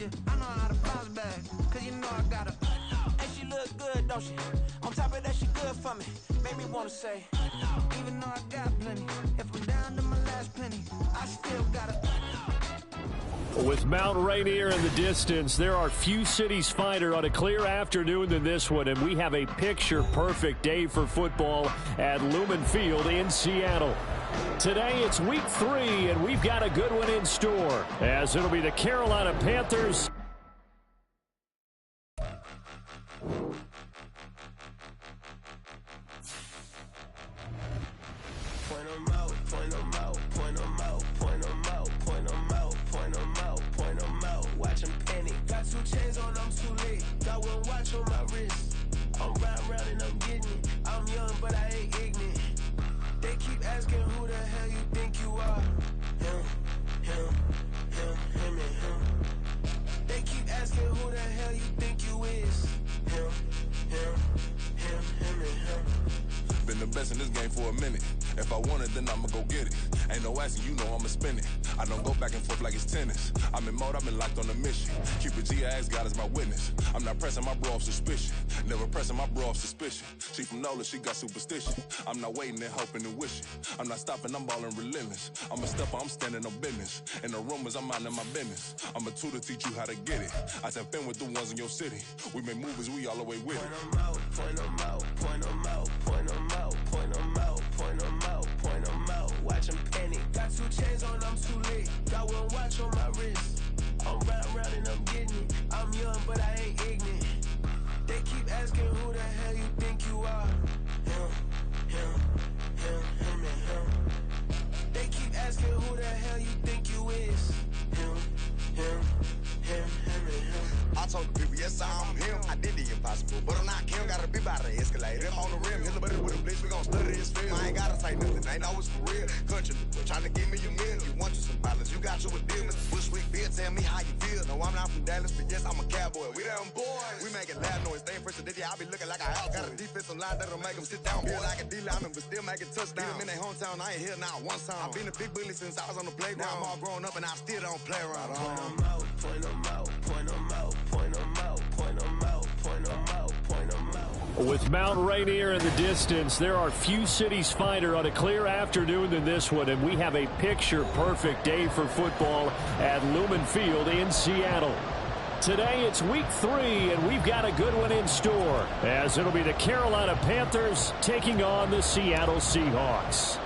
you. I know how to bounce back, cause you know I got her. And she look good, don't she? On top of that, she good for me. Make me wanna say, even though I got plenty, if I'm down to my last penny, I still got her. With Mount Rainier in the distance, there are few cities finer on a clear afternoon than this one, and we have a picture-perfect day for football at Lumen Field in Seattle. Today, it's week 3, and we've got a good one in store, as it'll be the Carolina Panthers. Point 'em out, point 'em out, point 'em out, point 'em out, point 'em out, point 'em out, point 'em out. Watch 'em panic. Got 2 chains on, I'm too late. Got 1 watch on my wrist. I'm round and I'm getting it. I'm young, but I ain't ignorant. They keep asking who the hell you think you are. Him, and him. They keep asking who the hell you think you is. Him, and him. Been the best in this game for a minute. If I want it, then I'ma go get it. Ain't no asking, you know I'ma spin it. I don't go back and forth like it's tennis. I'm in mode, I've been locked on a mission. Keep it G, I ask God as my witness. I'm not pressing my bro off suspicion. Never pressing my bro off suspicion. She from Nola, she got superstition. I'm not waiting and hoping and wishing. I'm not stopping, I'm balling relentless. I'm a stepper, I'm standing on business. In the rumors, I'm minding my business. I'm a tutor, teach you how to get it. I said, been with the ones in your city. We make movies, we all the way with it. Point 'em out, point 'em out, point 'em out, point 'em out, point 'em out, point 'em out, point 'em out. Watch 'em panic. Got 2 chains on, I'm too late. Got 1 watch on my wrist. I'm round and I'm getting it. I'm young, but I ain't ignorant. They keep asking who the hell you think you are. Him, and him. They keep asking who the hell you think you is. Him, and him. I told the people, yes, I'm him. I did the impossible, but I'm not him. Gotta be by the escalator. Him on the rim, hit the buddy with a blitz. We gon' study his film. I ain't gotta say nothing. Ain't know it's for real. Country, trying to give me a meal. You want you some violence, you got you a deal. Mr. Bushwick Bill, tell me how you feel. No, I'm not from Dallas, but yes, I'm a cowboy. We them boys. We making loud noise. Staying fresh today, I be looking like a house. Got a defensive line that'll make them sit down. Feel like a D-lineman, but still making touchdowns. Beat them in their hometown, I ain't here now one time. I been a big bully since I was on the playground. Now I'm all grown up and I still don't play around. Point 'em out, point 'em out, point 'em out, point 'em out, point 'em out, point 'em out, point 'em out. With Mount Rainier in the distance, there are few cities finer on a clear afternoon than this one, and we have a picture-perfect day for football at Lumen Field in Seattle. Today, it's week 3, and we've got a good one in store, as it'll be the Carolina Panthers taking on the Seattle Seahawks.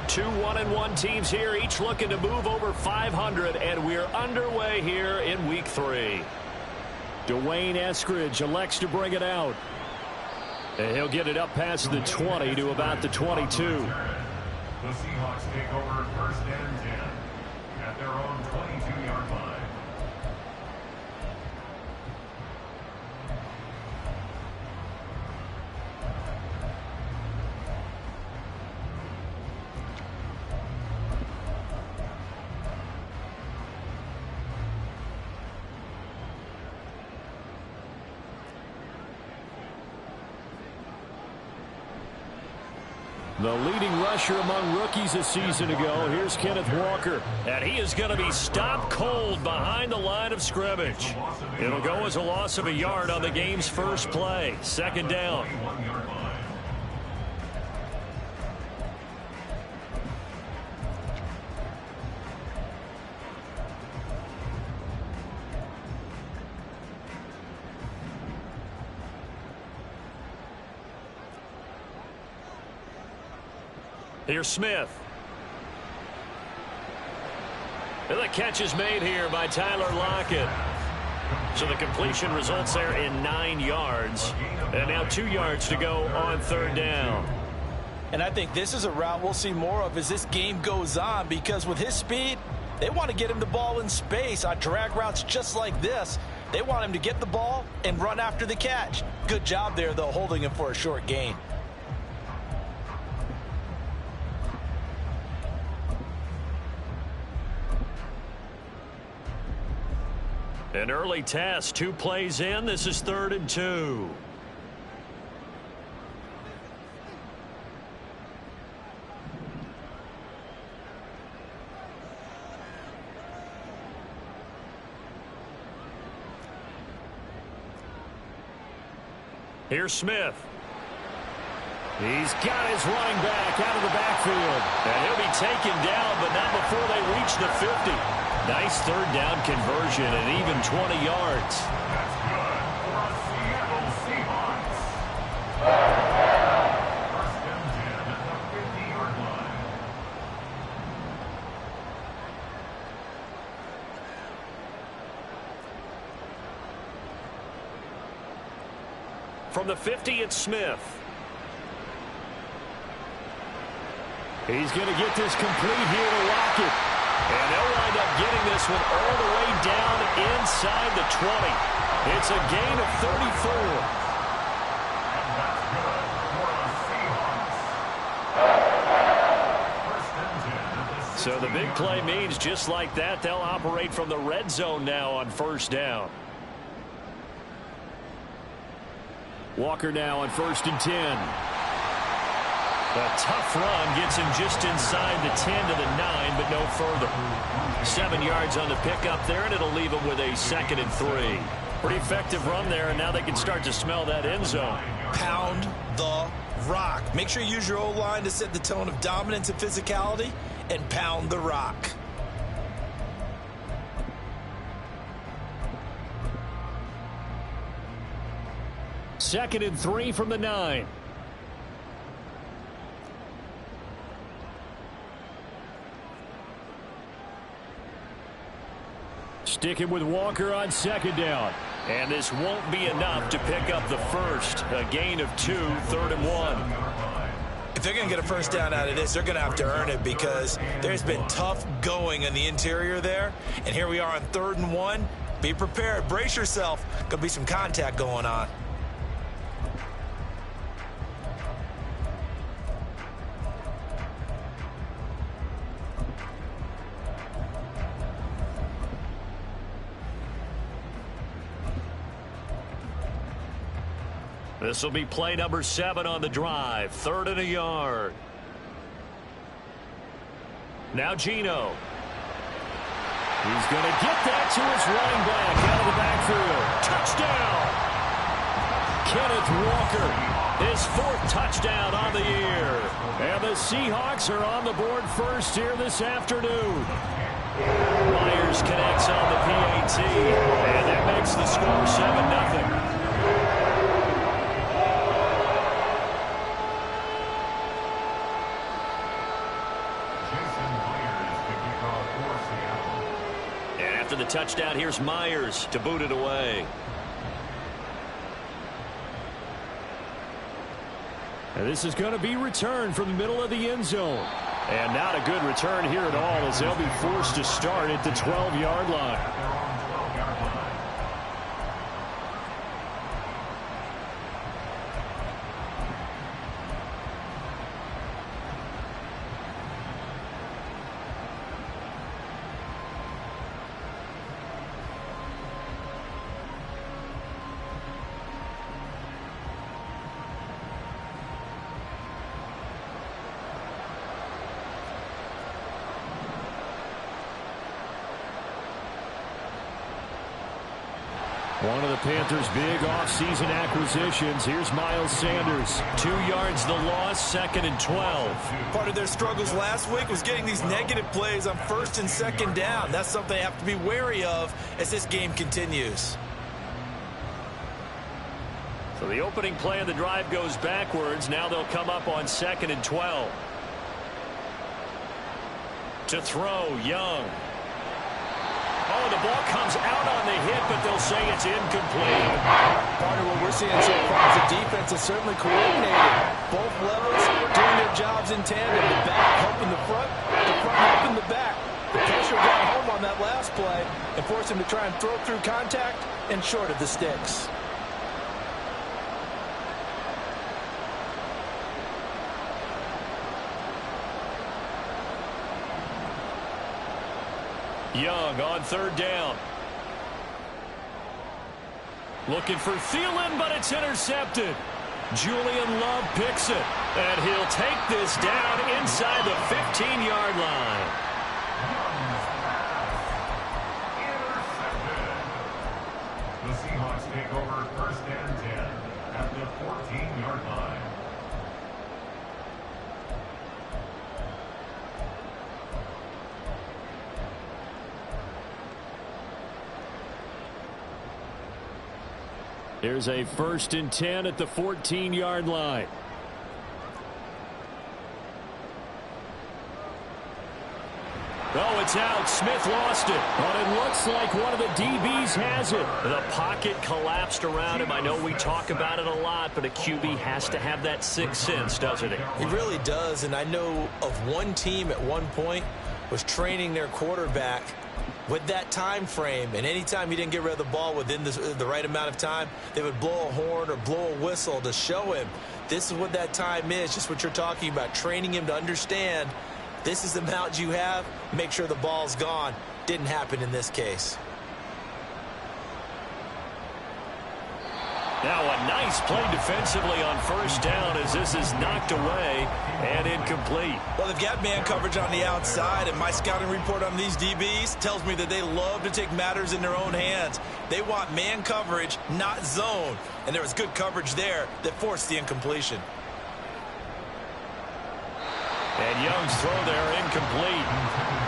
2 1-1 teams here, each looking to move over 500, and we're underway here in week 3. Dwayne Eskridge elects to bring it out. And he'll get it up past the 20 to about the 22. The Seahawks take over 1st and 10 at their own 22-yard line. The leading rusher among rookies a season ago. Here's Kenneth Walker. And he is going to be stopped cold behind the line of scrimmage. It'll go as a loss of a yard on the game's first play. 2nd down. Here's Smith. And the catch is made here by Tyler Lockett. So the completion results there in 9 yards. And now 2 yards to go on 3rd down. And I think this is a route we'll see more of as this game goes on, because with his speed, they want to get him the ball in space on drag routes just like this. They want him to get the ball and run after the catch. Good job there, though, holding him for a short gain. An early test, 2 plays in. This is 3rd and 2. Here's Smith. He's got his running back out of the backfield. And he'll be taken down, but not before they reach the 50. Nice third down conversion and even 20 yards. That's good for a Seattle Seahawks. First and 10 at the 50-yard line. From the 50, it's Smith. He's going to get this complete here to Lockett. And they'll wind up getting this one all the way down inside the 20. It's a gain of 34. And that's good for a Seahawks. First and 10 at the 60. So the big play means just like that, they'll operate from the red zone now on first down. Walker now on 1st and 10. A tough run gets him just inside the 10 to the 9, but no further. 7 yards on the pickup there, and it'll leave him with a 2nd and 3. Pretty effective run there, and now they can start to smell that end zone. Pound the rock. Make sure you use your O-line to set the tone of dominance and physicality, and pound the rock. Second and 3 from the 9. Sticking with Walker on 2nd down. And this won't be enough to pick up the first. A gain of 2, 3rd and 1. If they're going to get a first down out of this, they're going to have to earn it because there's been tough going in the interior there. And here we are on 3rd and 1. Be prepared. Brace yourself. Going to be some contact going on. This will be play number 7 on the drive. 3rd and a yard. Now Geno. He's going to get that to his running back out of the backfield. Touchdown! Kenneth Walker, his 4th touchdown on the year. And the Seahawks are on the board first here this afternoon. Myers connects on the PAT, and that makes the score 7-0. The touchdown, here's Myers to boot it away. And this is going to be returned from the middle of the end zone. And not a good return here at all as they'll be forced to start at the 12-yard line. One of the Panthers' big offseason acquisitions. Here's Miles Sanders. 2 yards the loss, 2nd and 12. Part of their struggles last week was getting these negative plays on 1st and 2nd down. That's something they have to be wary of as this game continues. So the opening play of the drive goes backwards. Now they'll come up on 2nd and 12. To throw, Young. Oh, the ball comes out on the hit, but they'll say it's incomplete. Part of what we're seeing so far is the defense is certainly coordinated. Both levels doing their jobs in tandem. The back helping the front helping the back. The pressure got home on that last play and forced him to try and throw through contact and short of the sticks. Young on 3rd down. Looking for Thielen, but it's intercepted. Julian Love picks it, and he'll take this down inside the 15-yard line. Intercepted. The Seahawks take over 1st and 10. at the 14-yard line. Here's a 1st and 10 at the 14-yard line. Oh, it's out. Smith lost it. But it looks like one of the DBs has it. The pocket collapsed around him. I know we talk about it a lot, but a QB has to have that sixth sense, doesn't he? He really does, and I know of one team at one point was training their quarterback with that time frame, and anytime he didn't get rid of the ball within the right amount of time, they would blow a horn or blow a whistle to show him this is what that time is, just what you're talking about, training him to understand this is the amount you have, make sure the ball's gone. Didn't happen in this case. Now a nice play defensively on 1st down as this is knocked away and incomplete. Well, they've got man coverage on the outside, and my scouting report on these DBs tells me that they love to take matters in their own hands. They want man coverage, not zone. And there was good coverage there that forced the incompletion. And Young's throw there incomplete.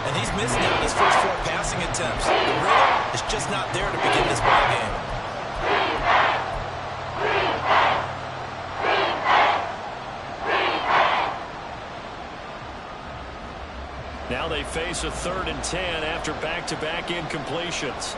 And he's missing out his first 4 passing attempts. The rhythm is just not there to begin this ball game. Now they face a 3rd and 10 after back-to-back incompletions.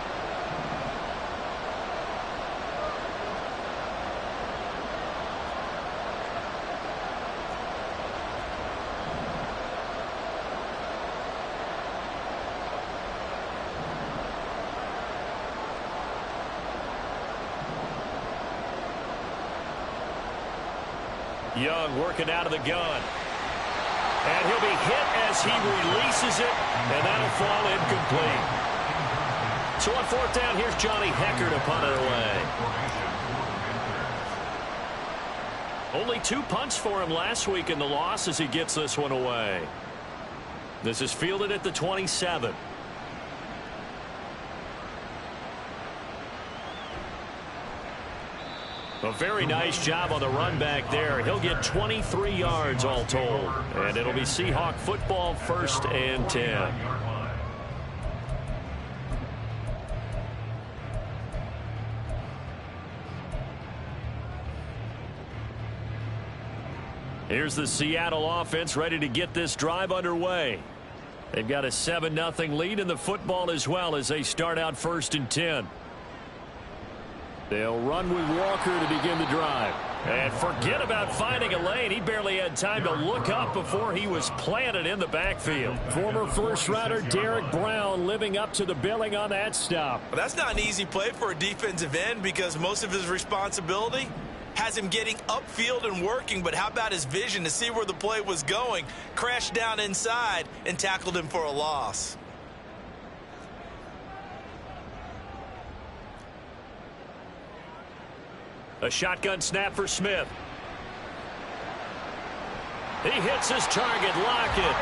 Young working out of the gun. And he'll be hit as he releases it, and that'll fall incomplete. So on 4th down, here's Johnny Hecker to punt it away. Only 2 punts for him last week in the loss as he gets this one away. This is fielded at the 27. A very nice job on the run back there. He'll get 23 yards all told. And it'll be Seahawk football, 1st and 10. Here's the Seattle offense ready to get this drive underway. They've got a 7-0 lead in the football as well as they start out 1st and 10. They'll run with Walker to begin the drive. And forget about finding a lane. He barely had time to look up before he was planted in the backfield. Former first-rounder Derek Brown living up to the billing on that stop. Well, that's not an easy play for a defensive end because most of his responsibility has him getting upfield and working. But how about his vision to see where the play was going? Crashed down inside and tackled him for a loss. A shotgun snap for Smith. He hits his target, Lockett.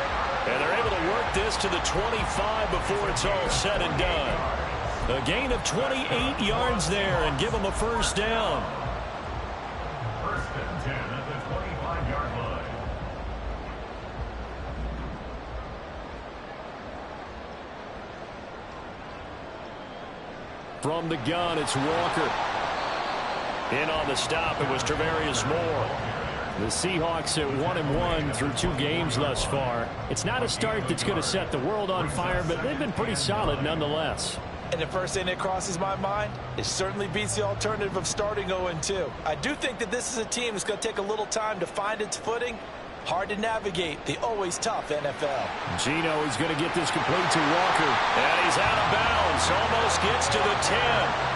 And they're able to work this to the 25 before it's all said and done. A gain of 28 yards there and give him a 1st down. 1st and 10 at the 25-yard line. From the gun, it's Walker. In on the stop, it was Travarius Moore. The Seahawks at 1-1 through 2 games thus far. It's not a start that's going to set the world on fire, but they've been pretty solid nonetheless. And the first thing that crosses my mind, it certainly beats the alternative of starting 0-2. I do think that this is a team that's going to take a little time to find its footing. Hard to navigate the always tough NFL. Gino is going to get this complete to Walker. And he's out of bounds. Almost gets to the 10.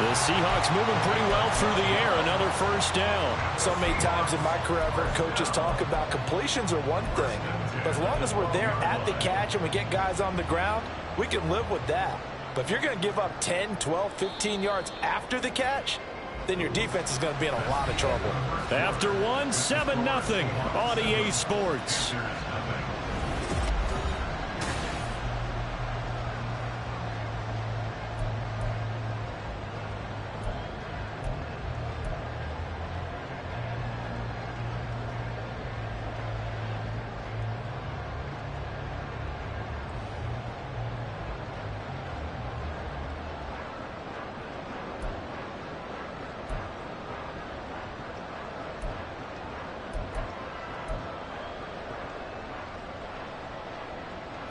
The Seahawks moving pretty well through the air. Another 1st down. So many times in my career, I've heard coaches talk about completions are one thing. But as long as we're there at the catch and we get guys on the ground, we can live with that. But if you're going to give up 10, 12, 15 yards after the catch, then your defense is going to be in a lot of trouble. After 7-0 on EA Sports.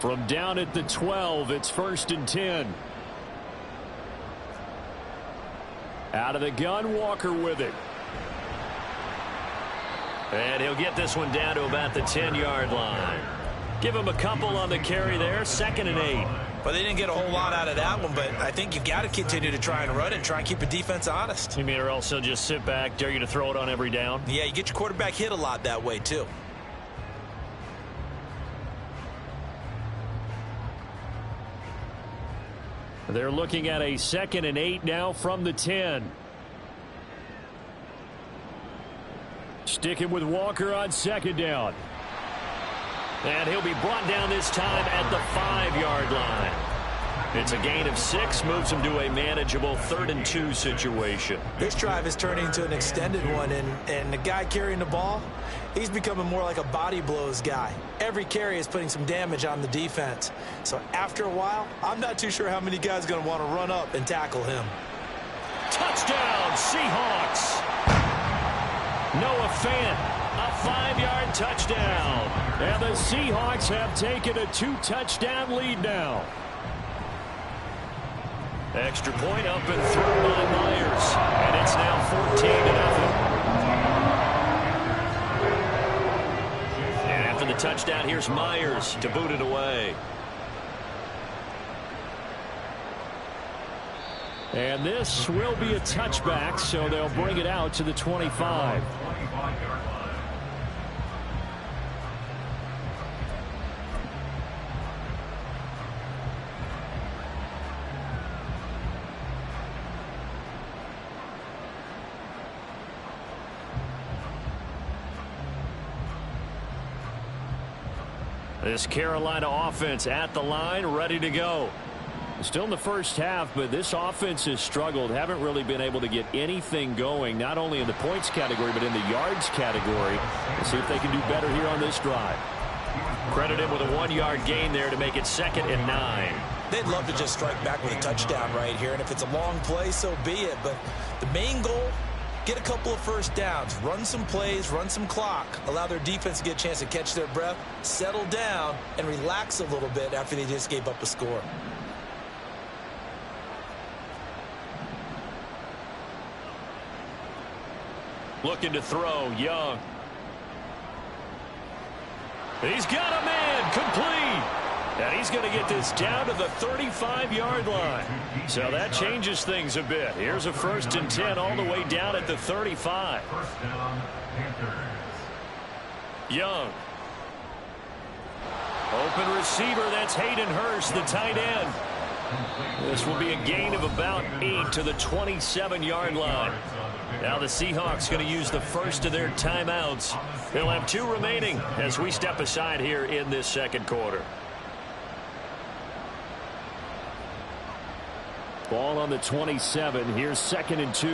From down at the 12, it's 1st and 10. Out of the gun, Walker with it. And he'll get this one down to about the 10-yard line. Give him a couple on the carry there, 2nd and 8. But they didn't get a whole lot out of that one, but I think you've got to continue to try and run it and try and keep the defense honest. You mean or else he'll just sit back, dare you to throw it on every down? Yeah, you get your quarterback hit a lot that way, too. They're looking at a 2nd and 8 now from the 10. Sticking with Walker on 2nd down. And he'll be brought down this time at the 5-yard line. It's a gain of 6, moves him to a manageable 3rd and 2 situation. This drive is turning into an extended one, and the guy carrying the ball, he's becoming more like a body blows guy. Every carry is putting some damage on the defense. So after a while, I'm not too sure how many guys are going to want to run up and tackle him. Touchdown, Seahawks! Noah Fant, a 5-yard touchdown. And the Seahawks have taken a 2-touchdown lead now. Extra point up and through by Myers. And it's now 14-0. And after the touchdown, here's Myers to boot it away. And this will be a touchback, so they'll bring it out to the 25. This Carolina offense at the line, ready to go. Still in the first half, but this offense has struggled. Haven't really been able to get anything going, not only in the points category, but in the yards category. Let's see if they can do better here on this drive. Credit him with a 1-yard gain there to make it 2nd and 9. They'd love to just strike back with a touchdown right here, and if it's a long play, so be it. But the main goal, get a couple of first downs, run some plays, run some clock, allow their defense to get a chance to catch their breath, settle down, and relax a little bit after they just gave up a score. Looking to throw, Young. He's got a man, complete. And he's going to get this down to the 35-yard line. So that changes things a bit. Here's a 1st and 10 all the way down at the 35. First down, Panthers. Young. Open receiver, that's Hayden Hurst, the tight end. This will be a gain of about 8 to the 27-yard line. Now the Seahawks going to use the first of their timeouts. They'll have 2 remaining as we step aside here in this second quarter. Ball on the 27. Here's 2nd and 2.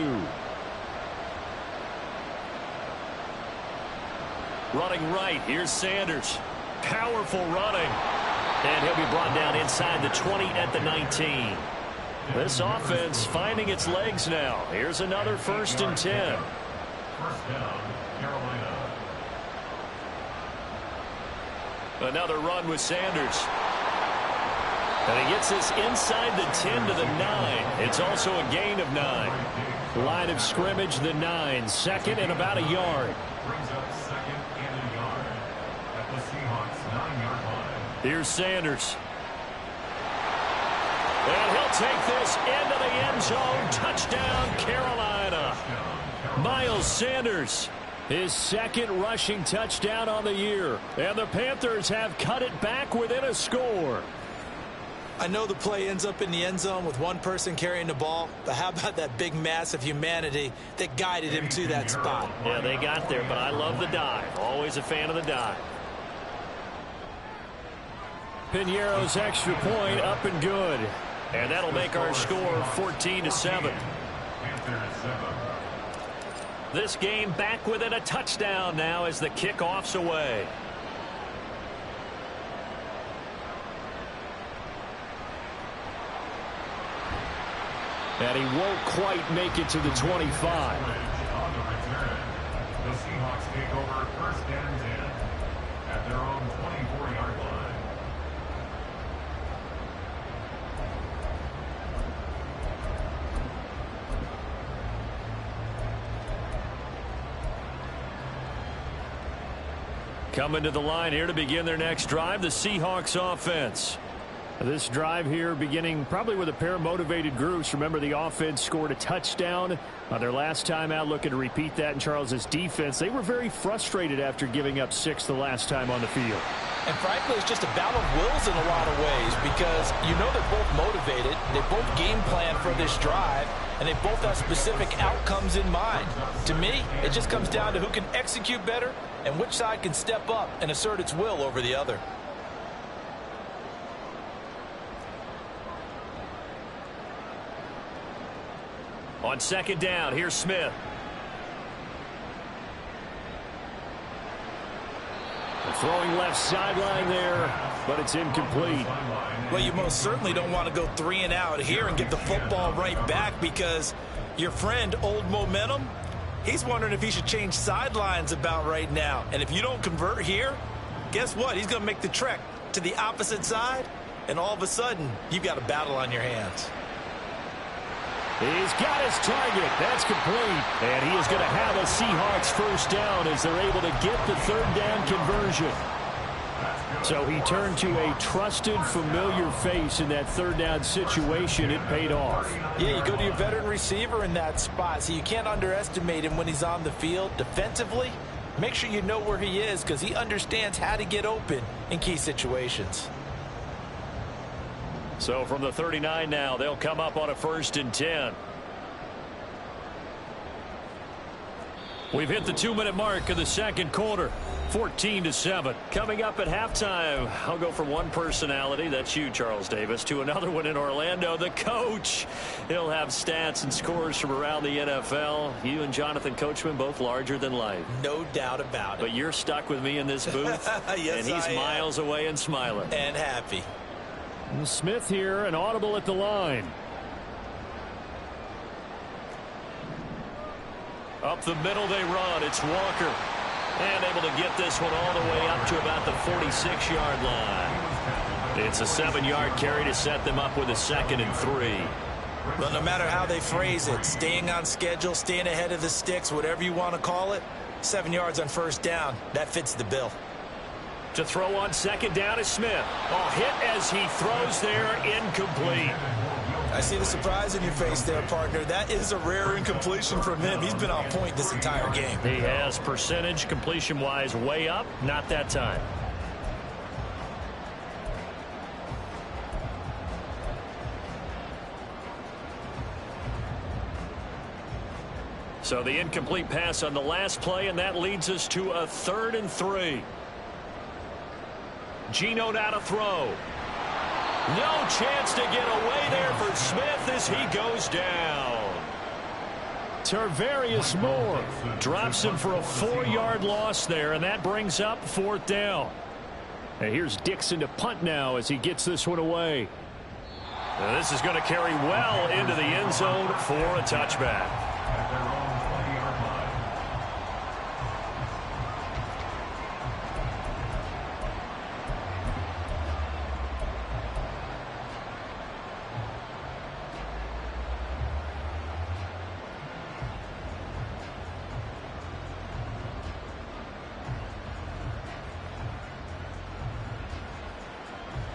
Running right. Here's Sanders. Powerful running. And he'll be brought down inside the 20 at the 19. This offense finding its legs now. Here's another 1st and 10. First down, Carolina. Another run with Sanders. And he gets this inside the 10 to the 9. It's also a gain of 9. Line of scrimmage, the 9. 2nd and about a yard. Brings up 2nd and a yard at the Seahawks 9-yard line. Here's Sanders. And he'll take this into the end zone. Touchdown, Carolina. Miles Sanders, his 2nd rushing touchdown on the year. And the Panthers have cut it back within a score. I know the play ends up in the end zone with one person carrying the ball, but how about that big mass of humanity that guided him to that spot? Yeah, they got there, but I love the dive. Always a fan of the dive. Piñeiro's extra point up and good. And that'll make our score 14-7. This game back within a touchdown now as the kickoff's away. And he won't quite make it to the 25. On the return, the Seahawks take over 1st and 10 at their own 24-yard line. Coming to the line here to begin their next drive, the Seahawks offense. This drive here beginning probably with a pair of motivated groups. Remember, the offense scored a touchdown on their last time out, looking to repeat that in Charles's defense. They were very frustrated after giving up 6 the last time on the field. And frankly, it's just a battle of wills in a lot of ways because you know they're both motivated. They both game plan for this drive, and they both have specific outcomes in mind. To me, it just comes down to who can execute better and which side can step up and assert its will over the other. On second down, here's Smith. Throwing left sideline there, but it's incomplete. Well, you most certainly don't want to go 3 and out here and get the football right back because your friend, Old Momentum, he's wondering if he should change sidelines about right now. And if you don't convert here, guess what? He's going to make the trek to the opposite side, and all of a sudden, you've got a battle on your hands. He's got his target. That's complete. And he is going to have a Seahawks first down as they're able to get the third down conversion. So he turned to a trusted, familiar face in that third down situation. It paid off. Yeah, you go to your veteran receiver in that spot, so you can't underestimate him when he's on the field. Defensively, make sure you know where he is because he understands how to get open in key situations. So from the 39 now, they'll come up on a 1st and 10. We've hit the 2-minute mark of the second quarter. 14-7. Coming up at halftime, I'll go from one personality, that's you, Charles Davis, to another one in Orlando, the coach. He'll have stats and scores from around the NFL. You and Jonathan Coachman both larger than life. No doubt about it. But you're stuck with me in this booth, yes, and he's miles away and smiling. And happy. Smith here, an audible at the line. Up the middle they run. It's Walker. And able to get this one all the way up to about the 46-yard line. It's a 7-yard carry to set them up with a 2nd and 3. Well, no matter how they phrase it, staying on schedule, staying ahead of the sticks, whatever you want to call it, 7 yards on first down, that fits the bill. To throw on second down is Smith. Oh, hit as he throws there, incomplete. I see the surprise in your face there, partner. That is a rare incompletion from him. He's been on point this entire game. He has percentage completion-wise way up, not that time. So the incomplete pass on the last play, and that leads us to a 3rd and 3. Geno now to throw. No chance to get away there for Smith as he goes down. Tarvarius Moore drops him for a 4-yard loss there, and that brings up 4th down. And here's Dixon to punt now as he gets this one away. Now this is going to carry well into the end zone for a touchback.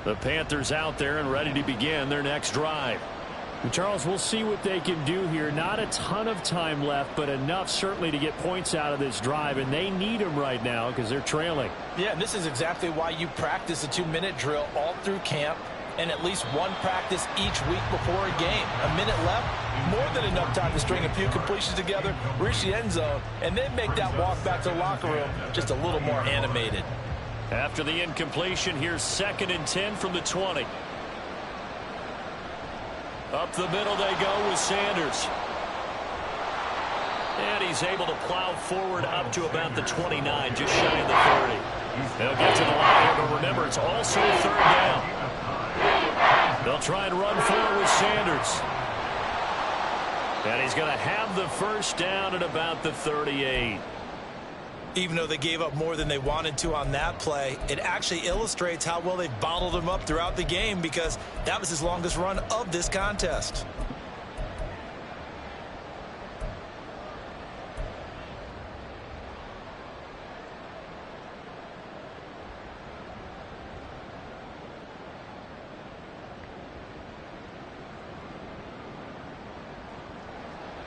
The Panthers out there and ready to begin their next drive. And Charles, we'll see what they can do here. Not a ton of time left, but enough certainly to get points out of this drive, and they need them right now because they're trailing. Yeah, and this is exactly why you practice a 2-minute drill all through camp and at least one practice each week before a game. A minute left, more than enough time to string a few completions together, reach the end zone, and then make that walk back to the locker room just a little more animated. After the incompletion, here's 2nd and 10 from the 20. Up the middle they go with Sanders. And he's able to plow forward up to about the 29, just shy of the 30. They'll get to the line here, but remember, it's also 3rd down. They'll try and run forward with Sanders. And he's going to have the first down at about the 38. Even though they gave up more than they wanted to on that play, it actually illustrates how well they've bottled him up throughout the game because that was his longest run of this contest.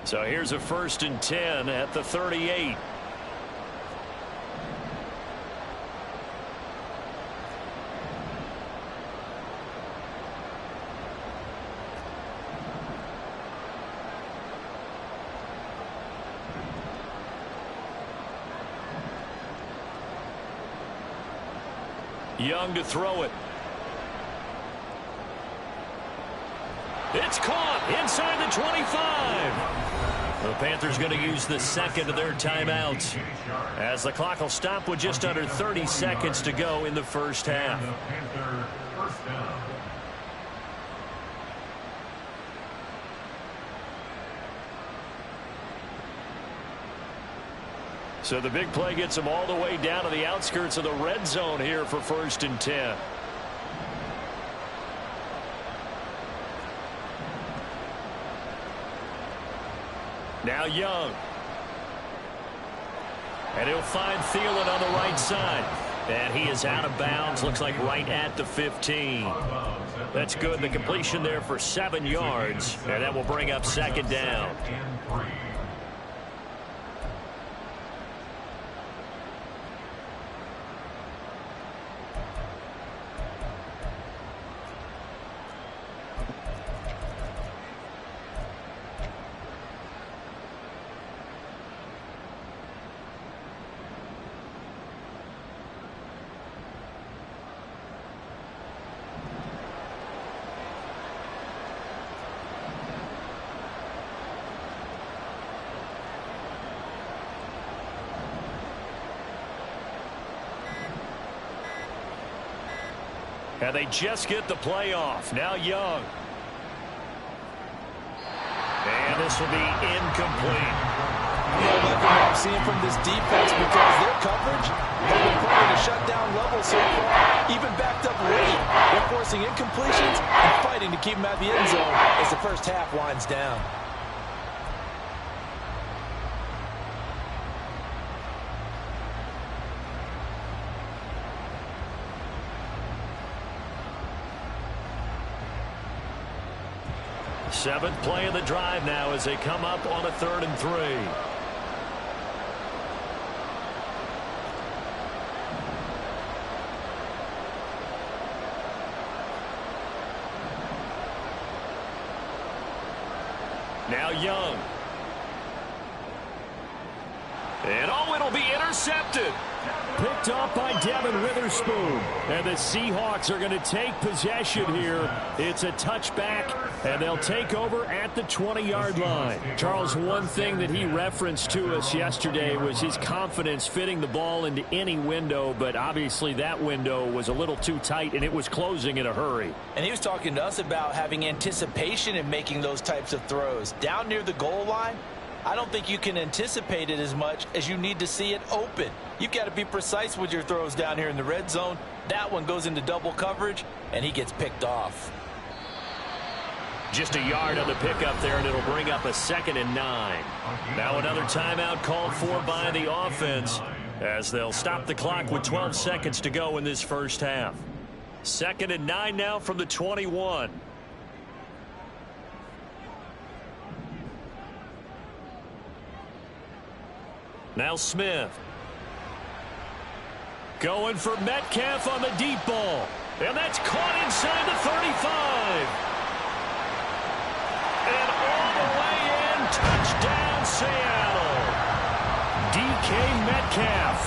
So here's a 1st and 10 at the 38. Young to throw it. It's caught inside the 25. The Panthers going to use the second of their timeouts as the clock will stop with just under 30 seconds to go in the first half. So the big play gets them all the way down to the outskirts of the red zone here for 1st and 10. Now Young. And he'll find Thielen on the right side. And he is out of bounds. Looks like right at the 15. That's good. The completion there for 7 yards. And that will bring up 2nd down. And they just get the playoff. Now Young. And this will be incomplete. You know what I'm seeing from this defense, because their coverage has been playing at a shutdown level so far, even backed up late. They're forcing incompletions and fighting to keep them at the end zone as the first half winds down. Seventh play of the drive now as they come up on a 3rd and 3. Now Young. And it'll be intercepted. Picked off by Devin Witherspoon. And the Seahawks are going to take possession here. It's a touchback, and they'll take over at the 20-yard line. Charles, one thing that he referenced to us yesterday was his confidence fitting the ball into any window, but obviously that window was a little too tight, and it was closing in a hurry. And he was talking to us about having anticipation in making those types of throws. Down near the goal line, I don't think you can anticipate it as much as you need to see it open. You've got to be precise with your throws down here in the red zone. That one goes into double coverage, and he gets picked off. Just a yard on the pickup there, and it'll bring up a 2nd and 9. Now another timeout called for by the offense as they'll stop the clock with 12 seconds to go in this first half. 2nd and 9 now from the 21. Now Smith. Going for Metcalf on the deep ball. And that's caught inside the 35. And all the way in, touchdown Seattle. DK Metcalf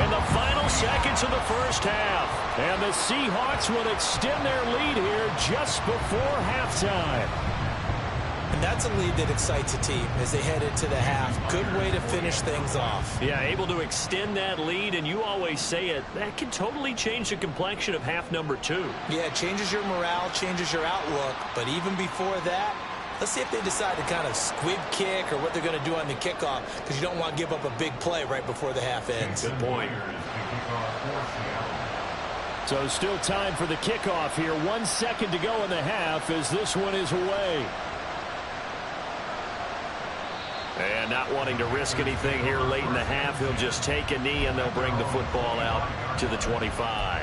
in the final seconds of the first half. And the Seahawks will extend their lead here just before halftime. And that's a lead that excites a team as they head into the half. Good way to finish things off. Yeah, able to extend that lead, and you always say it, that can totally change the complexion of half number 2. Yeah, it changes your morale, changes your outlook. But even before that, let's see if they decide to kind of squib kick or what they're going to do on the kickoff, because you don't want to give up a big play right before the half ends. Good point. So still time for the kickoff here. 1 second to go in the half as this one is away. And not wanting to risk anything here late in the half, he'll just take a knee and they'll bring the football out to the 25.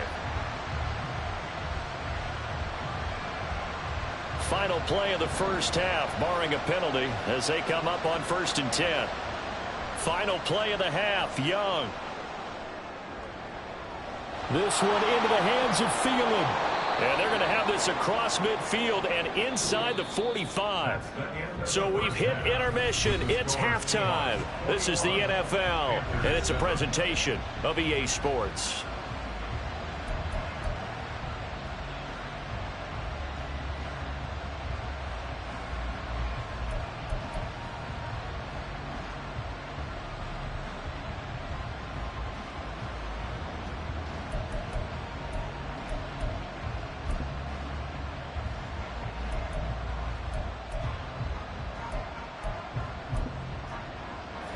final play of the first half, barring a penalty, as they come up on 1st and 10. Final play of the half, Young. This one into the hands of Thielen. And they're going to have this across midfield and inside the 45. So we've hit intermission. It's halftime. This is the NFL, and it's a presentation of EA Sports.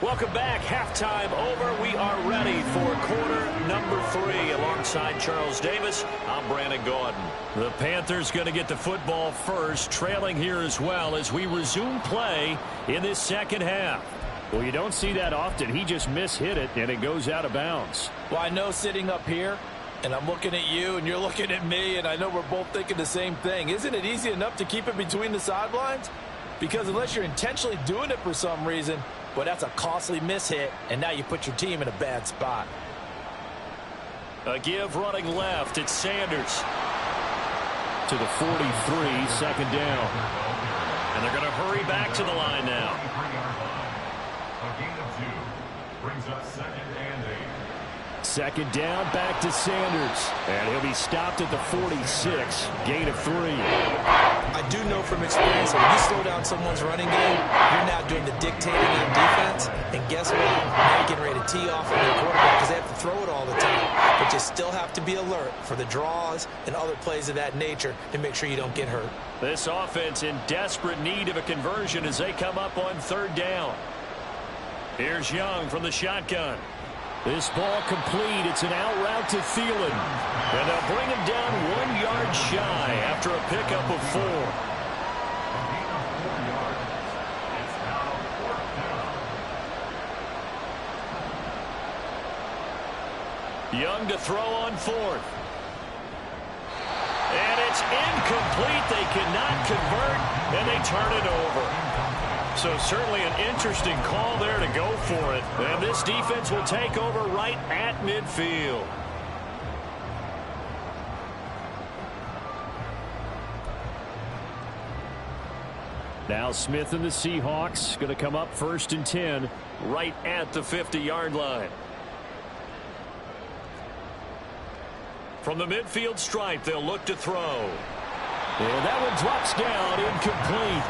Welcome back. Halftime over. We are ready for quarter number 3. Alongside Charles Davis, I'm Brandon Gordon. The Panthers going to get the football first, trailing here as well as we resume play in this second half. Well, you don't see that often. He just mishit it, and it goes out of bounds. Well, I know sitting up here, and I'm looking at you, and you're looking at me, and I know we're both thinking the same thing. Isn't it easy enough to keep it between the sidelines? Because unless you're intentionally doing it for some reason, well, that's a costly mishit, and now you put your team in a bad spot. A give running left. It's Sanders to the 43, second down. And they're going to hurry back to the line now. A gain of 2 brings up 2nd and 8. Second down, back to Sanders. And he'll be stopped at the 46, gain of 3. I do know from experience that when you slow down someone's running game, you're now doing the dictating on defense. And guess what? Now you're getting ready to tee off on your quarterback because they have to throw it all the time. But you still have to be alert for the draws and other plays of that nature to make sure you don't get hurt. This offense in desperate need of a conversion as they come up on 3rd down. Here's Young from the shotgun. This ball complete. It's an out route to Thielen. And they'll bring him down 1 yard shy after a pickup of 4. Young to throw on 4th. And it's incomplete. They cannot convert, and they turn it over. So certainly an interesting call there to go for it. And this defense will take over right at midfield. Now Smith and the Seahawks going to come up 1st and 10 right at the 50-yard line. From the midfield stripe, they'll look to throw. And that one drops down, incomplete.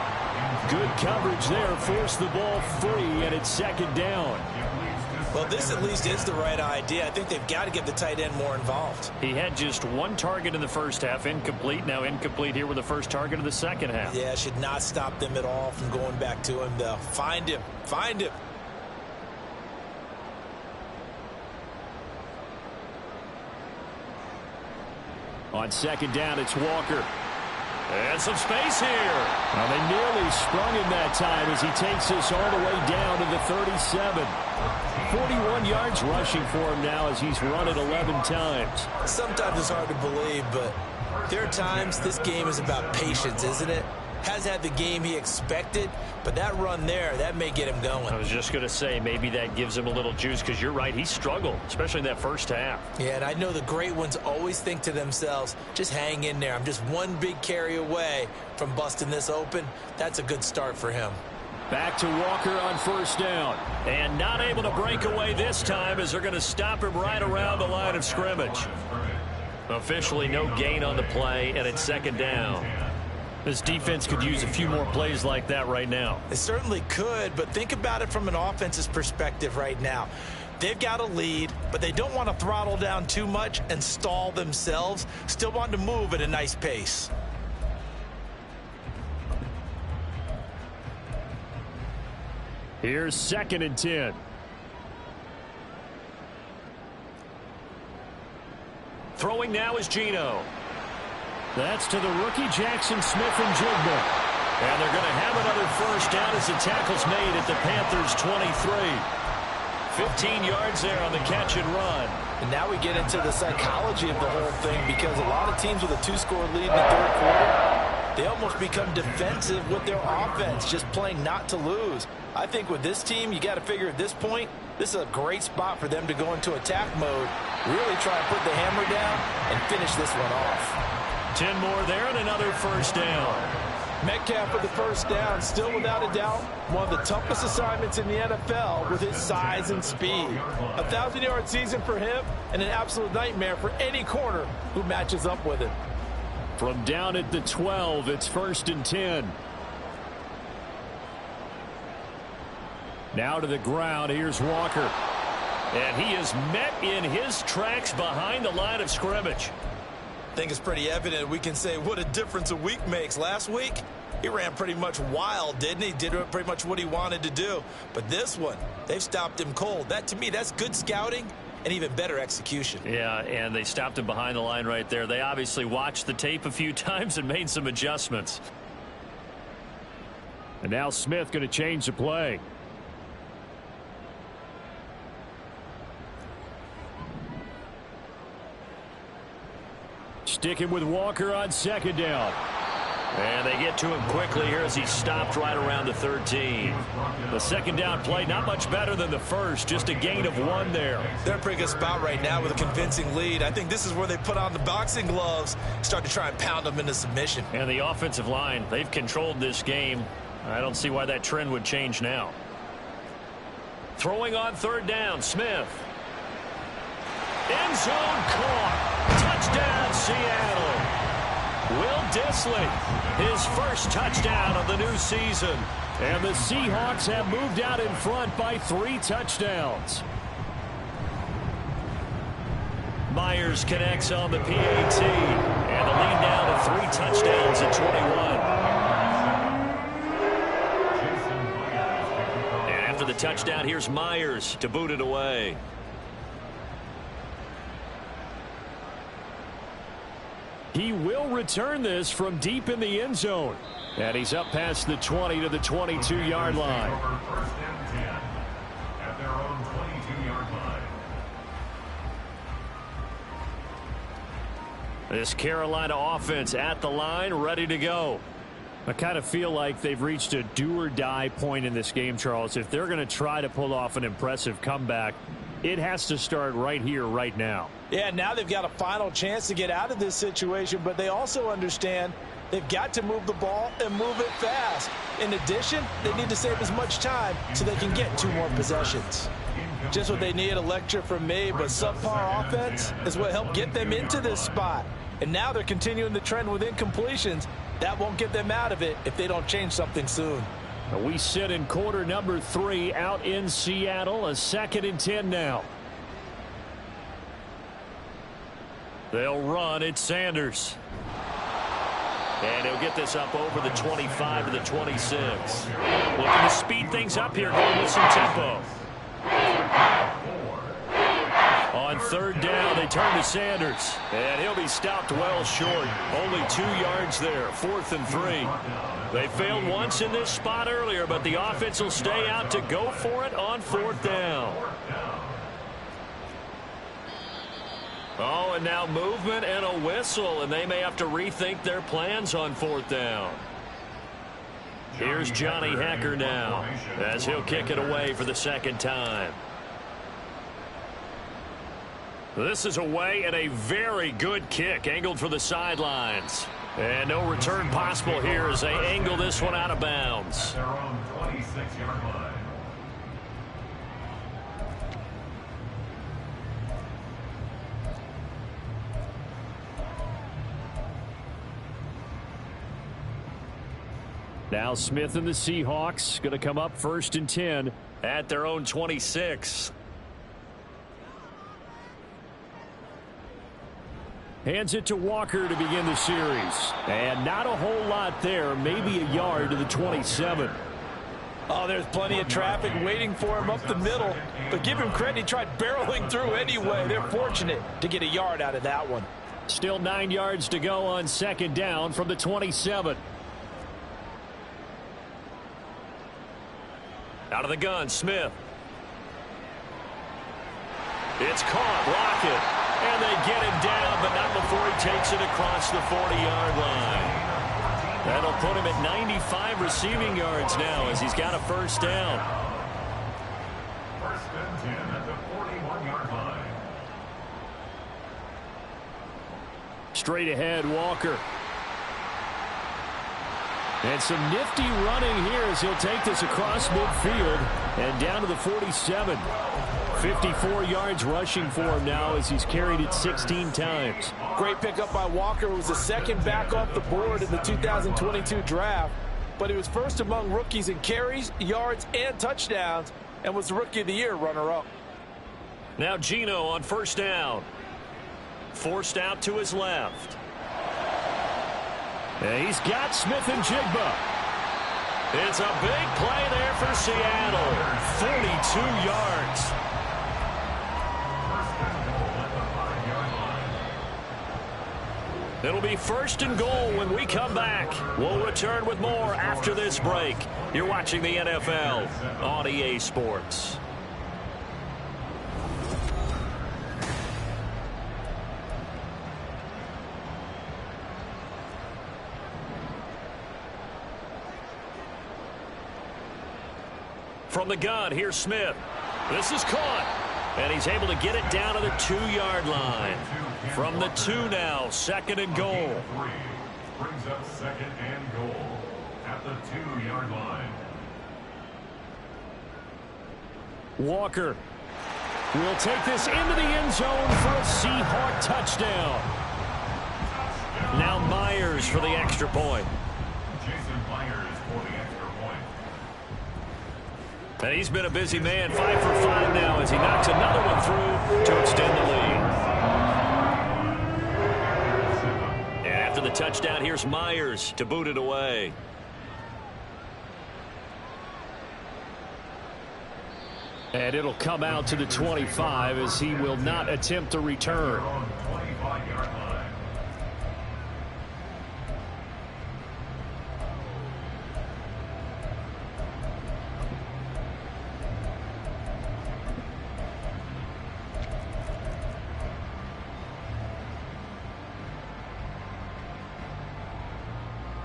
Good coverage there, forced the ball free, and it's 2nd down. Well, this at least is the right idea. I think they've got to get the tight end more involved. He had just 1 target in the first half, incomplete. Now incomplete here with the first target of the second half. Yeah, should not stop them at all from going back to him, though. Find him. Find him. On 2nd down, it's Walker. And some space here. Well, they nearly sprung him that time as he takes this all the way down to the 37. 41 yards rushing for him now as he's run it 11 times. Sometimes it's hard to believe, but there are times this game is about patience, isn't it? Has had the game he expected, but that run there, that may get him going. I was just going to say maybe that gives him a little juice because you're right, he struggled, especially in that first half. Yeah, and I know the great ones always think to themselves, just hang in there. I'm just one big carry away from busting this open. That's a good start for him. Back to Walker on 1st down. And not able to break away this time as they're going to stop him right around the line of scrimmage. Officially no gain on the play, and it's 2nd down. This defense could use a few more plays like that right now. It certainly could, but think about it from an offense's perspective right now. They've got a lead, but they don't want to throttle down too much and stall themselves. Still want to move at a nice pace. Here's 2nd and 10. Throwing now is Geno. That's to the rookie Jackson Smith-Njigba. And they're going to have another first down as the tackle's made at the Panthers' 23. 15 yards there on the catch and run. And now we get into the psychology of the whole thing because a lot of teams with a 2-score lead in the 3rd quarter, they almost become defensive with their offense, just playing not to lose. I think with this team, you got to figure at this point, this is a great spot for them to go into attack mode, really try and put the hammer down and finish this one off. 10 more there and another first down. Metcalf with the first down, still without a doubt, one of the toughest assignments in the NFL with his size and speed. 1,000-yard season for him and an absolute nightmare for any corner who matches up with him. From down at the 12, it's 1st and 10. Now to the ground, here's Walker. And he is met in his tracks behind the line of scrimmage. I think it's pretty evident we can say what a difference a week makes. Last week, he ran pretty much wild, didn't he? Did pretty much what he wanted to do. But this one, they've stopped him cold. That, to me, that's good scouting and even better execution. Yeah, and they stopped him behind the line right there. They obviously watched the tape a few times and made some adjustments. And now Smith going to change the play. Sticking with Walker on 2nd down. And they get to him quickly here as he stopped right around the 13. The 2nd down play, not much better than the first, just a gain of 1 there. They're in a pretty good spot right now with a convincing lead. I think this is where they put on the boxing gloves, start to try and pound them into submission. And the offensive line, they've controlled this game. I don't see why that trend would change now. Throwing on 3rd down, Smith. End zone caught. Touchdown, Seattle. Will Dissly, his first touchdown of the new season. And the Seahawks have moved out in front by 3 touchdowns. Myers connects on the PAT. And the lead down to 3 touchdowns at 21. And after the touchdown, here's Myers to boot it away. He will return this from deep in the end zone. And he's up past the 20 to the 22-yard line. First and 10 at their own 22-yard line. This Carolina offense at the line, ready to go. I kind of feel like they've reached a do-or-die point in this game, Charles. If they're going to try to pull off an impressive comeback, it has to start right here, right now. Yeah, now they've got a final chance to get out of this situation, but they also understand they've got to move the ball and move it fast. In addition, they need to save as much time so they can get 2 more possessions. Just what they need, a lecture from me, but subpar offense is what helped get them into this spot. And now they're continuing the trend with incompletions. That won't get them out of it if they don't change something soon. We sit in quarter number 3 out in Seattle. A 2nd and 10 now. They'll run. It's Sanders. And he'll get this up over the 25 to the 26. Looking to speed things up here, going with some tempo. On 3rd down, they turn to Sanders. And he'll be stopped well short. Only 2 yards there. 4th and 3. They failed once in this spot earlier, but the offense will stay out to go for it on 4th down. Oh, and now movement and a whistle, and they may have to rethink their plans on 4th down. Here's Johnny Hecker now, as he'll kick it away for the 2nd time. This is away and a very good kick, angled for the sidelines. And no return possible here as they angle this one out of bounds. Their own 26-yard line. Now Smith and the Seahawks going to come up 1st and 10 at their own 26. Hands it to Walker to begin the series. And not a whole lot there. Maybe a yard to the 27. Oh, there's plenty of traffic waiting for him up the middle. But give him credit, he tried barreling through anyway. They're fortunate to get a yard out of that one. Still 9 yards to go on 2nd down from the 27. Out of the gun, Smith. It's caught, Rocket. And they get him down, but not before he takes it across the 40-yard line. That'll put him at 95 receiving yards now as he's got a first down. First and 10 at the 41-yard line. Straight ahead, Walker. And some nifty running here as he'll take this across midfield and down to the 47. 54 yards rushing for him now as he's carried it 16 times. Great pickup by Walker, who was the second back off the board in the 2022 draft. But he was first among rookies in carries, yards, and touchdowns, and was the Rookie of the Year runner-up. Now Geno on first down. Forced out to his left. And he's got Smith and Jigba. It's a big play there for Seattle. 42 yards. First and goal at the 5-yard line. It'll be first and goal when we come back. We'll return with more after this break. You're watching the NFL on EA Sports. From the gun, here's Smith. This is caught. And he's able to get it down to the 2-yard line. From the 2 now, second and goal. Brings up second and goal at the 2-yard line. Walker will take this into the end zone for a Seahawks touchdown. Now Myers for the extra point. Jason Myers for the extra point. And he's been a busy man, 5 for 5 now as he knocks another one through to extend the lead. And after the touchdown, here's Myers to boot it away. And it'll come out to the 25 as he will not attempt to return. On 25-yard line.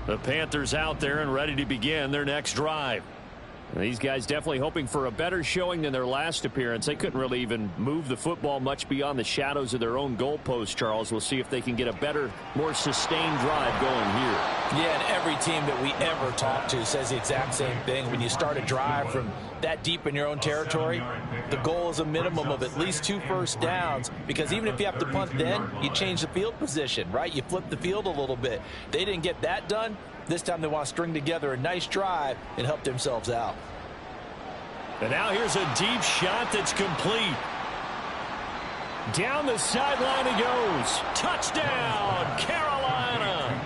The Panthers out there and ready to begin their next drive. And these guys definitely hoping for a better showing than their last appearance. They couldn't really even move the football much beyond the shadows of their own goalpost, Charles. We'll see if they can get a better, more sustained drive going here. Yeah, and every team that we ever talk to says the exact same thing. When you start a drive from that deep in your own territory, the goal is a minimum of at least 2 first downs, because even if you have to punt then, you change the field position, right? You flip the field a little bit. They didn't get that done. This time they want to string together a nice drive and help themselves out. And now here's a deep shot that's complete. Down the sideline he goes. Touchdown, Carolina.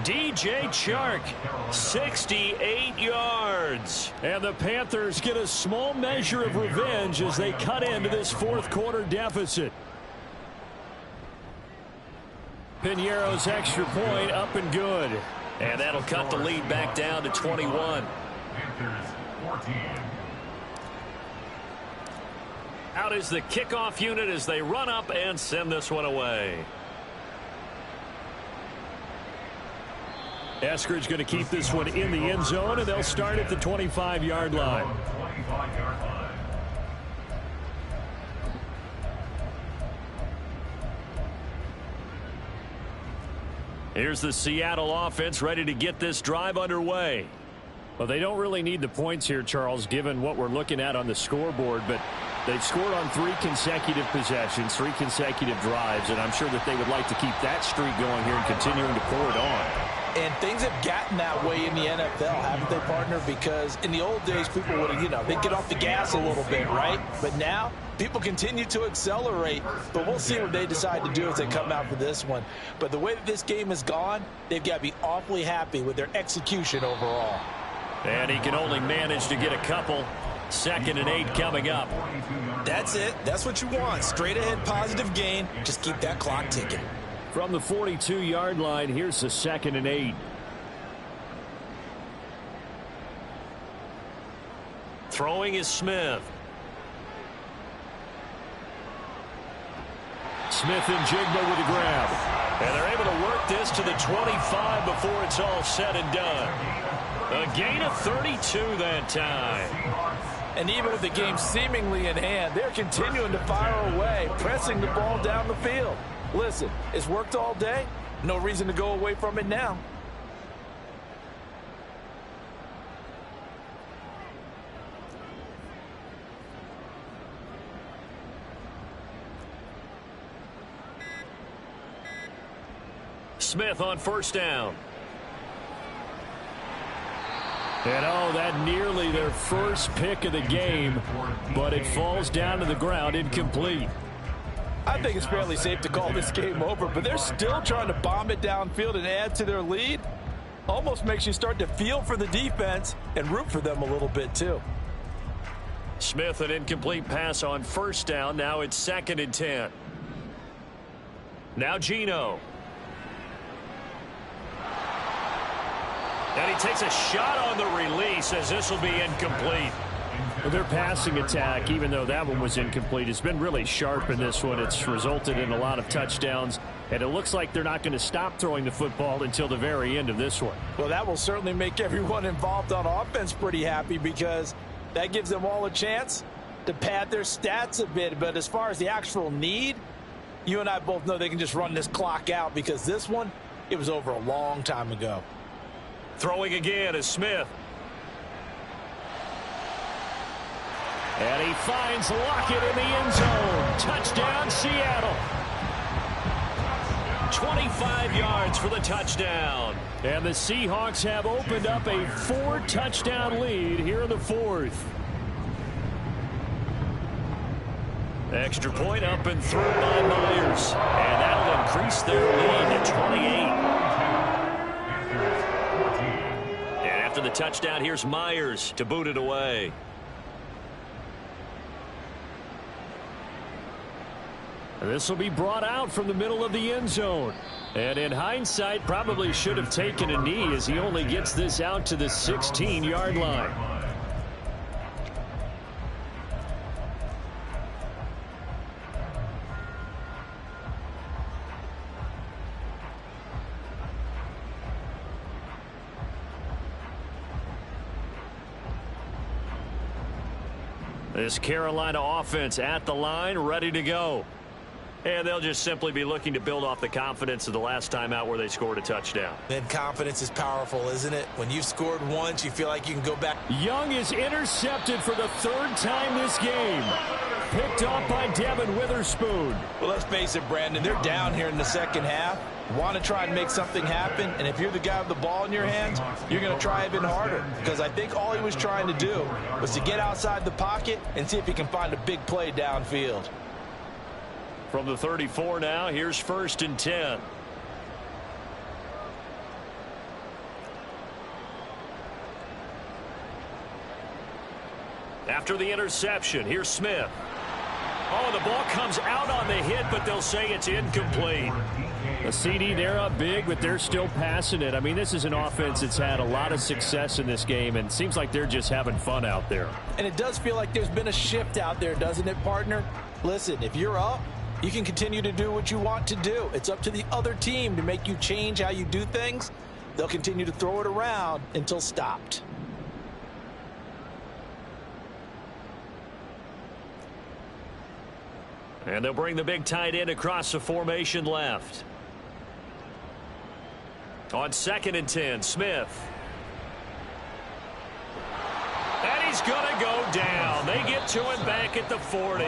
DJ Chark, 68 yards. And the Panthers get a small measure of revenge as they cut into this fourth quarter deficit. Piñeiro's extra point up and good. And that'll cut the lead back down to 21. Panthers 14. Out is the kickoff unit as they run up and send this one away. Eskridge going to keep this one in the end zone, and they'll start at the 25-yard line. 25-yard line. Here's the Seattle offense ready to get this drive underway. Well, they don't really need the points here, Charles, given what we're looking at on the scoreboard, but they've scored on 3 consecutive possessions, 3 consecutive drives, and I'm sure that they would like to keep that streak going here and continuing to pour it on. And things have gotten that way in the NFL, haven't they, partner? Because in the old days, people would, they'd get off the gas a little bit, right? But now, people continue to accelerate. But we'll see what they decide to do as they come out for this one. But the way that this game has gone, they've got to be awfully happy with their execution overall. And he can only manage to get a couple. 2nd and 8 coming up. That's it. That's what you want. Straight ahead positive gain. Just keep that clock ticking. From the 42-yard line, here's the 2nd and 8. Throwing is Smith. Smith and Jigba with a grab. And they're able to work this to the 25 before it's all said and done. A gain of 32 that time. And even with the game seemingly in hand, they're continuing to fire away, pressing the ball down the field. Listen, it's worked all day. No reason to go away from it now. Smith on first down. And oh, that nearly their first pick of the game, but it falls down to the ground incomplete. I think it's fairly safe to call this game over, but they're still trying to bomb it downfield and add to their lead. Almost makes you start to feel for the defense and root for them a little bit too. Smith, an incomplete pass on first down. Now it's 2nd and 10. Now Geno. And he takes a shot on the release as this will be incomplete. Their passing attack, even though that one was incomplete, has been really sharp in this one. It's resulted in a lot of touchdowns, and it looks like they're not going to stop throwing the football until the very end of this one. Well, that will certainly make everyone involved on offense pretty happy because that gives them all a chance to pad their stats a bit. But as far as the actual need, you and I both know they can just run this clock out because this one, it was over a long time ago. Throwing again is Smith. And he finds Lockett in the end zone. Touchdown, Seattle. 25 yards for the touchdown. And the Seahawks have opened up a 4-touchdown lead here in the 4th. Extra point up and through by Myers. And that'll increase their lead to 28. And after the touchdown, here's Myers to boot it away. This will be brought out from the middle of the end zone. And in hindsight, probably should have taken a knee as he only gets this out to the 16-yard line. This Carolina offense at the line, ready to go. And they'll just simply be looking to build off the confidence of the last time out where they scored a touchdown. Then confidence is powerful, isn't it? When you've scored once, you feel like you can go back. Young is intercepted for the 3rd time this game. Picked off by Devin Witherspoon. Well, let's face it, Brandon, they're down here in the second half. Want to try and make something happen, and if you're the guy with the ball in your hands, you're going to try even harder. Because I think all he was trying to do was to get outside the pocket and see if he can find a big play downfield. From the 34 now, here's 1st and 10. After the interception, here's Smith. Oh, the ball comes out on the hit, but they'll say it's incomplete. A CD, they're up big, but they're still passing it. I mean, this is an offense that's had a lot of success in this game, and it seems like they're just having fun out there. And it does feel like there's been a shift out there, doesn't it, partner? Listen, if you're up, you can continue to do what you want to do. It's up to the other team to make you change how you do things. They'll continue to throw it around until stopped. And they'll bring the big tight end across the formation left. On 2nd and 10, Smith. And he's going to go down. They get to him back at the 40.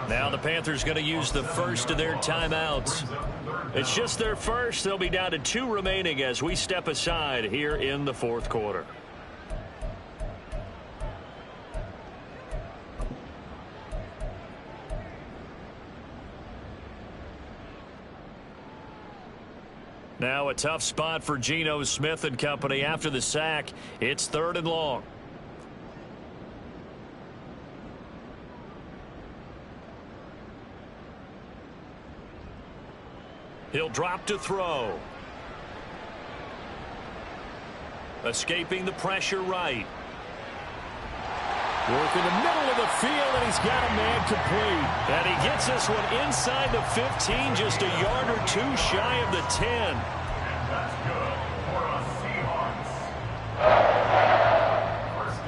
Now the Panthers going to use the first of their timeouts. It's just their first. They'll be down to 2 remaining as we step aside here in the 4th quarter. Now a tough spot for Geno Smith and company after the sack. It's 3rd and long. He'll drop to throw. Escaping the pressure right. Working the middle of the field, and he's got a man complete. And he gets this one inside the 15, just a yard or two shy of the 10. And that's good for a Seahawks.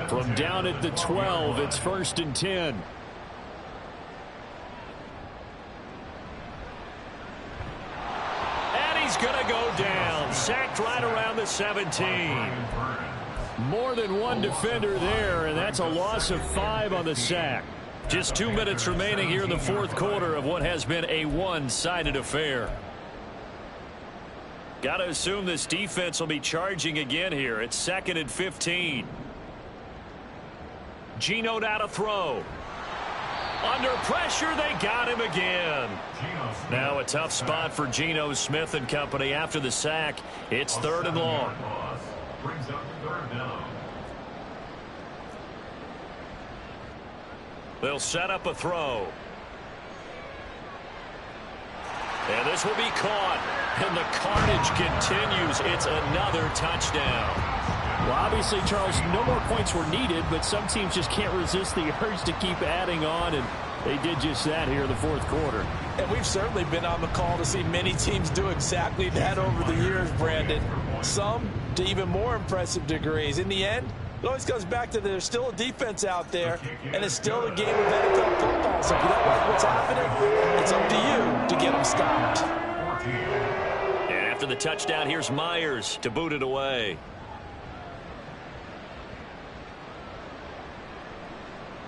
From down at the 12, it's 1st and 10. And he's going to go down. Sacked right around the 17. More than one defender there, and that's a loss of 5 on the sack. Just 2 minutes remaining here in the fourth quarter of what has been a one-sided affair. Got to assume this defense will be charging again here. It's 2nd and 15. Geno now to throw. Under pressure, they got him again. Now a tough spot for Geno Smith and company after the sack. It's 3rd and long. Brings up 3rd down. They'll set up a throw. And this will be caught. And the carnage continues. It's another touchdown. Well, obviously, Charles, no more points were needed, but some teams just can't resist the urge to keep adding on, and they did just that here in the fourth quarter. And we've certainly been on the call to see many teams do exactly that over the years, Brandon. Some to even more impressive degrees. In the end, it always comes back to there's still a defense out there, and it's still a game of NFL football. So if you don't like what's happening, it's up to you to get them stopped. And after the touchdown, here's Myers to boot it away.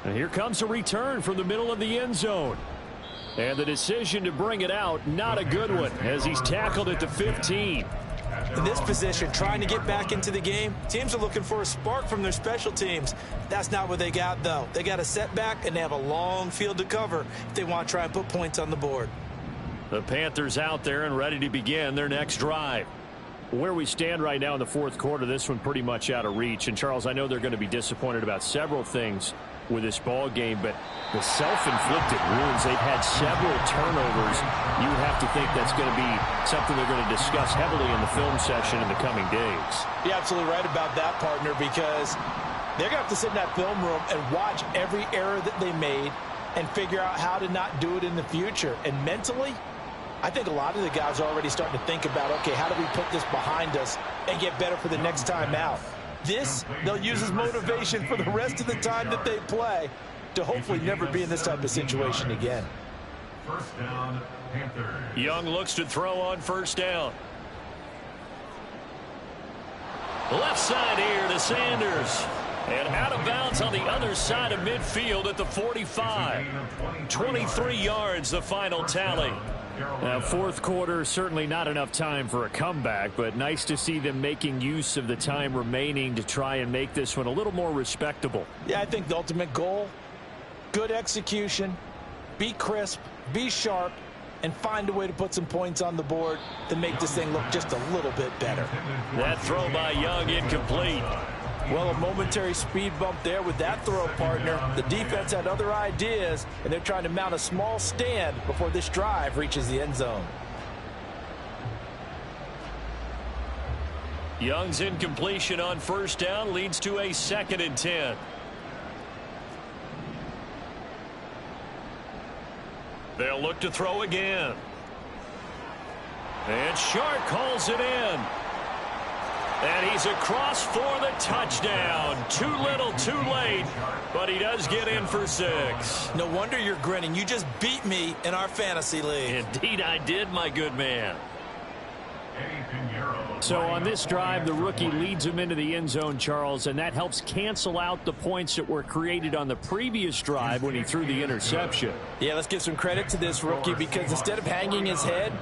And here comes a return from the middle of the end zone. And the decision to bring it out, not a good one, as he's tackled at the 15. In this position, trying to get back into the game, teams are looking for a spark from their special teams. That's not what they got, though. They got a setback, and they have a long field to cover if they want to try and put points on the board. The Panthers out there and ready to begin their next drive. Where we stand right now in the fourth quarter, this one pretty much out of reach. And, Charles, I know they're going to be disappointed about several things with this ball game, but the self-inflicted wounds, they've had several turnovers. You have to think that's going to be something they're going to discuss heavily in the film session in the coming days. You're absolutely right about that, partner, because they're going to have to sit in that film room and watch every error that they made and figure out how to not do it in the future. And mentally, I think a lot of the guys are already starting to think about, okay, how do we put this behind us and get better for the next time out? This, they'll use as motivation for the rest of the time that they play to hopefully never be in this type of situation again. First down, Panthers. Young looks to throw on first down. Left side here to Sanders. And out of bounds on the other side of midfield at the 45. 23 yards, the final tally. Now, fourth quarter, certainly not enough time for a comeback, but nice to see them making use of the time remaining to try and make this one a little more respectable. Yeah, I think the ultimate goal, good execution, be crisp, be sharp, and find a way to put some points on the board to make this thing look just a little bit better. That throw by Young incomplete. Well, a momentary speed bump there with that throw, partner. The defense had other ideas, and they're trying to mount a small stand before this drive reaches the end zone. Young's incompletion on first down leads to a 2nd and 10. They'll look to throw again. And Shark calls it in. And he's across for the touchdown. Too little, too late, but he does get in for 6. No wonder you're grinning. You just beat me in our fantasy league. Indeed I did, my good man. So on this drive, the rookie leads him into the end zone, Charles, and that helps cancel out the points that were created on the previous drive when he threw the interception. Yeah, let's give some credit to this rookie, because instead of hanging his head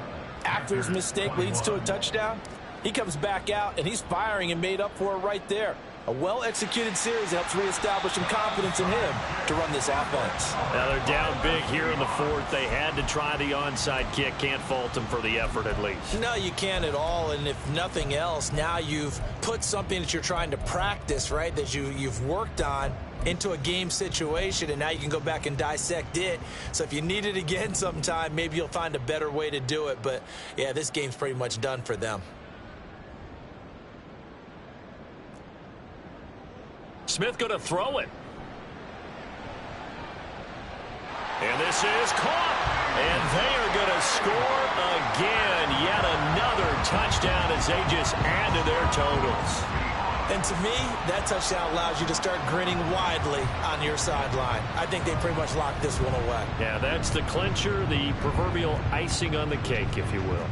after his mistake leads to a touchdown, he comes back out, and he's firing and made up for it right there. A well-executed series helps reestablish some confidence in him to run this offense. Now they're down big here in the fourth. They had to try the onside kick. Can't fault them for the effort at least. No, you can't at all, and if nothing else, now you've put something that you're trying to practice, right, that you've worked on into a game situation, and now you can go back and dissect it. So if you need it again sometime, maybe you'll find a better way to do it. But, yeah, this game's pretty much done for them. Smith going to throw it. This is caught. And they are going to score again. Yet another touchdown as they just add to their totals. And to me, that touchdown allows you to start grinning widely on your sideline. I think they pretty much locked this one away. Yeah, that's the clincher, the proverbial icing on the cake, if you will.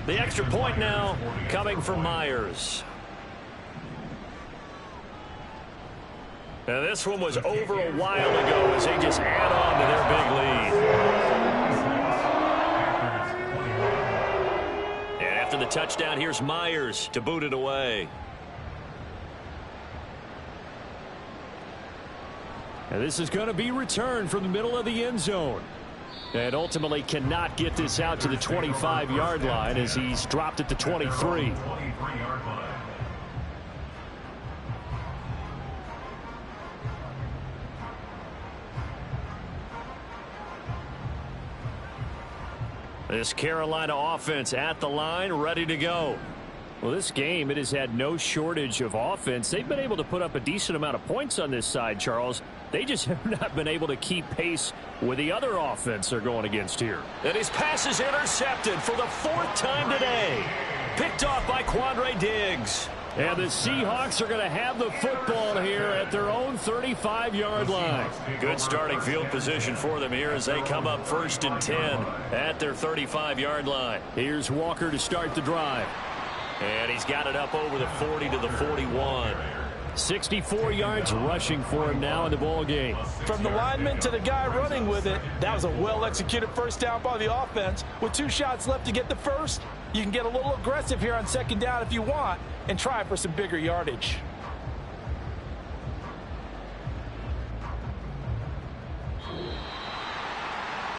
The extra point now coming from Myers. Now this one was over a while ago as they just add on to their big lead. And after the touchdown, here's Myers to boot it away. And this is going to be returned from the middle of the end zone. And ultimately cannot get this out to the 25-yard line as he's dropped at the 23. This Carolina offense at the line, ready to go. Well, this game, it has had no shortage of offense. They've been able to put up a decent amount of points on this side, Charles. They just have not been able to keep pace with the other offense they're going against here. And his pass is intercepted for the 4th time today. Picked off by Quandre Diggs. And the Seahawks are going to have the football here at their own 35-yard line. Good starting field position for them here as they come up 1st and 10 at their 35-yard line. Here's Walker to start the drive. And he's got it up over the 40 to the 41. 64 yards rushing for him now in the ball game. From the lineman to the guy running with it, that was a well-executed first down by the offense. With 2 shots left to get the first, you can get a little aggressive here on 2nd down if you want and try for some bigger yardage.